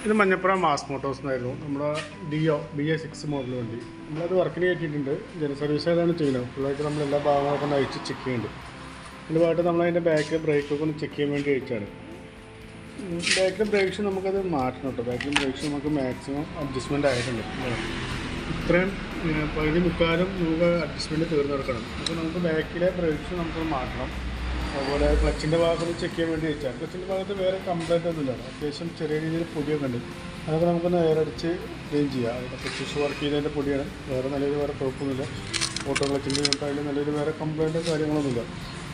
ഇത് Manjappura mass Motors എന്നായിരുന്നു നമ്മുടെ BA6 മോഡൽ വണ്ടി. നമ്മളത് വർക്കിന് കയറ്റിയിട്ടുണ്ട്. ജനറൽ സർവീസ് ഏതാണ് ചെയ്യുന്നത്. ഫുള്ളായിട്ട് നമ്മൾ എല്ലാ ഭാഗങ്ങളൊക്കെ ഒന്ന് അയച്ച് ചെക്ക് ചെയ്യുന്നുണ്ട്. അതിൻ്റെ ഭാഗത്ത് നമ്മളതിൻ്റെ ബാക്കിലെ ബ്രേക്കൊക്കെ ഒന്ന് ചെക്ക് ചെയ്യാൻ വേണ്ടി അയച്ചാണ്. ബാക്കിലെ ബ്രേക്സ് നമുക്കത് മാറ്റണം കേട്ടോ. ബാക്കിലെ ബ്രേക്സ് നമുക്ക് മാക്സിമം അഡ്ജസ്റ്റ്മെൻ്റ് ആയിട്ടുണ്ട്. ഇത്രയും പകുതി മുക്കാലും നമുക്ക് അഡ്ജസ്റ്റ്മെൻറ്റ് തീർന്നു കൊടുക്കണം. അപ്പോൾ നമുക്ക് ബാക്കിലെ ബ്രേക്സ് നമുക്ക് മാറ്റണം. അതുപോലെ ക്ലച്ചിൻ്റെ ഭാഗത്ത് ചെക്ക് ചെയ്യാൻ വേണ്ടി വെച്ചാൽ ക്ലച്ചിൻ്റെ ഭാഗത്ത് വേറെ കംപ്ലൈൻറ്റ് ഒന്നുമില്ല. അത്യാവശ്യം ചെറിയ രീതിയിൽ പൊടിയൊക്കെ ഉണ്ട്. അതൊക്കെ നമുക്കൊന്ന് എയറടിച്ച് ക്ലീൻ ചെയ്യാം. അതിൻ്റെ ക്ലച്ച് വർക്ക് ചെയ്തതിൻ്റെ പൊടിയാണ്. വേറെ നല്ലൊരു വേറെ കുഴപ്പമൊന്നുമില്ല. ഓട്ടോ ക്ലച്ചിൻ്റെ അതിൽ നല്ലൊരു വേറെ കംപ്ലൈൻറ്റോ കാര്യങ്ങളൊന്നുമില്ല.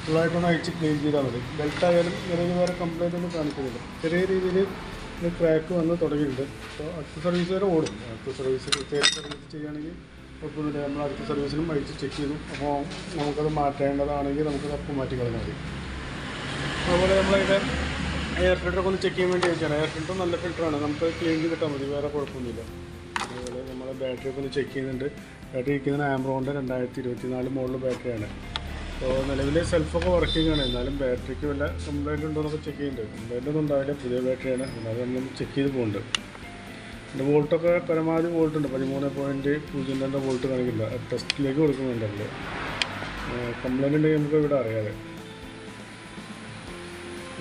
ഫുള്ളായിട്ടൊന്ന് അയച്ച് ക്ലീൻ ചെയ്താൽ മതി. ബെൽറ്റ് ആയാലും നല്ലൊരു വേറെ കംപ്ലൈൻറ്റ് ഒന്നും കാണിക്കുന്നില്ല. ചെറിയ രീതിയിൽ ക്രാക്ക് വന്ന് തുടങ്ങിയിട്ടുണ്ട്. അപ്പോൾ അടുത്ത സർവീസ് വരെ ഓടും. അടുത്ത സർവീസ് ചെയ്യുകയാണെങ്കിൽ കുഴപ്പമൊന്നുമില്ല. നമ്മൾ അടുത്ത സർവീസിനും അയച്ച് ചെക്ക് ചെയ്തു. അപ്പോൾ നമുക്കത് മാറ്റേണ്ടതാണെങ്കിൽ നമുക്കത് അപ്പം മാറ്റി കളഞ്ഞാൽ മതി. അതുപോലെ നമ്മളതിൻ്റെ എയർ ഫിൽറ്ററൊക്കെ ഒന്ന് ചെക്ക് ചെയ്യാൻ വേണ്ടി വെച്ചാണ്. എയർ ഫിൽറ്റർ നല്ല ഫിൽറ്ററാണ്. നമുക്ക് ക്ലീൻ ചെയ്തിട്ടാൽ മതി. വേറെ കുഴപ്പമൊന്നുമില്ല. അതുപോലെ നമ്മൾ ബാറ്ററിയൊക്കെ ഒന്ന് ചെക്ക് ചെയ്യുന്നുണ്ട്. ബാറ്ററി ഇരിക്കുന്ന ആംബ്രോണിൻ്റെ 2024 മോഡൽ ബാറ്ററിയാണ്. അപ്പോൾ നിലവിൽ സെൽഫൊക്കെ വർക്കിംഗ് ആണ്. എന്നാലും ബാറ്ററിക്ക് വല്ല കംപ്ലൈൻറ്റ് ഉണ്ടോ എന്നൊക്കെ ചെക്ക് ചെയ്യുന്നുണ്ട്. കംപ്ലൈൻറ്റ് ഒന്നും ഉണ്ടാവില്ല. പുതിയ ബാറ്ററിയാണ്. എന്നാലും നമ്മൾ ചെക്ക് ചെയ്ത് പോകുന്നുണ്ട്. പിന്നെ വോൾട്ടൊക്കെ പരമാവധി വോൾട്ട് ഉണ്ട്. 13.02 വോൾട്ട് കാണിക്കില്ല. ടെസ്റ്റിലേക്ക് കൊടുക്കുന്നുണ്ടല്ലോ. കംപ്ലൈൻറ്റ് ഉണ്ടെങ്കിൽ നമുക്ക് ഇവിടെ അറിയാതെ.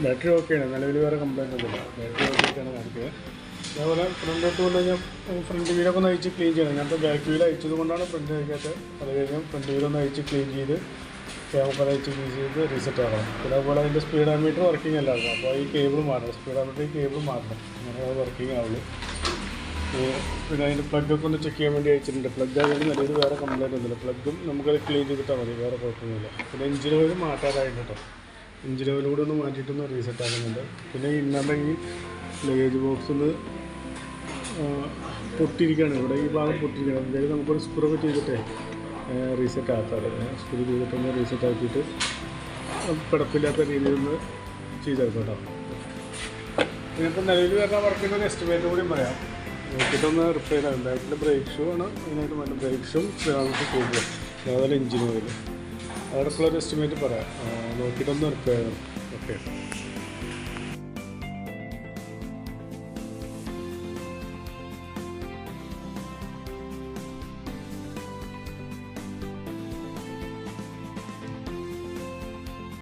ബാറ്ററി ഓക്കെയാണ്. നിലവിൽ വേറെ കംപ്ലൈൻറ്റ് ഒന്നുമില്ല. ബാറ്ററി ഓക്കെയാണ് കാണിക്കുന്നത്. അതേപോലെ ഫ്രണ്ട് ഇട്ട് കൊണ്ട് കഴിഞ്ഞാൽ ഫ്രണ്ട് വീലൊക്കെ ഒന്ന് അയച്ച് ക്ലീൻ ചെയ്യണം. ഞാനിപ്പോൾ ബാക്ക് വീൽ അയച്ചത് കൊണ്ടാണ് ഫ്രണ്ട് അയക്കാത്തത്. അത് കഴിഞ്ഞാൽ ഫ്രണ്ട് വീലൊന്ന് അയച്ച് ക്ലീൻ ചെയ്ത് ക്യാമറ അയച്ച് ക്ലീൻ ചെയ്ത് റീസെറ്റ് ആകണം. പിന്നെ അതുപോലെ അതിൻ്റെ സ്പീഡോമീറ്റർ വർക്കിംഗ് അല്ലായിരുന്നു. അപ്പോൾ ഈ കേബിൾ മാറണം. സ്പീഡോമീറ്റർ ഈ കേബിൾ മാറണം. അങ്ങനെ അത് വർക്കിംഗ് ആവുള്ളൂ. പിന്നെ അതിൻ്റെ പ്ലഗൊക്കെ ഒന്ന് ചെക്ക് ചെയ്യാൻ വേണ്ടി അയച്ചിട്ടുണ്ട്. പ്ലഗ് ആയാലും നല്ലൊരു വേറെ കംപ്ലൈൻറ്റ് ഒന്നുമില്ല. പ്ലഗും നമുക്കത് ക്ലീൻ ചെയ്തിട്ടാൽ മതി. വേറെ കുഴപ്പമൊന്നുമില്ല. പിന്നെ എഞ്ചിൻ ഓയിൽ മാറ്റാതായിട്ട് കേട്ടോ. എഞ്ചിൻ ഓയിലൂടെ ഒന്ന് മാറ്റിയിട്ടൊന്ന് റീസെറ്റ് ആകുന്നുണ്ട്. പിന്നെ ഇന്നലെ ഈ ലഗേജ് ബോക്സ് ഒന്ന് പൊട്ടിയിരിക്കുകയാണ്. ഇവിടെ ഈ ഭാഗം പൊട്ടിയിരിക്കുകയാണ്. എന്തായാലും നമുക്കൊരു സ്ക്രൂവൊക്കെ ചെയ്തിട്ടേ റീസെറ്റ് ആക്കാറ്. സ്ക്രൂ ചെയ്തിട്ടൊന്ന് റീസെറ്റ് ആക്കിയിട്ട് പിടപ്പില്ലാത്ത രീതിയിലൊന്ന് ചെയ്തെടുക്കാം കേട്ടോ. ഇതിപ്പോൾ നിലവിൽ വരുന്ന വർക്കിൻ്റെ ഒരു എസ്റ്റിമേറ്റ് കൂടി പറയാം. നോക്കിയിട്ടൊന്ന് റിപ്പയർ ആകും. ബാക്കിൽ ബ്രേക്ക് ഷൂ ആണ് അതിനായിട്ട് വേണ്ട. ബ്രേക്ക് ഷൂം നമുക്ക് കൂടുതലും അതുപോലെ എഞ്ചിൻ ഓയിൽ അവിടെക്കുള്ളൊരു എസ്റ്റിമേറ്റ് പറയാം. നോക്കിയിട്ടൊന്ന് റിപ്പയർ ചെയ്യണം. ഓക്കെ.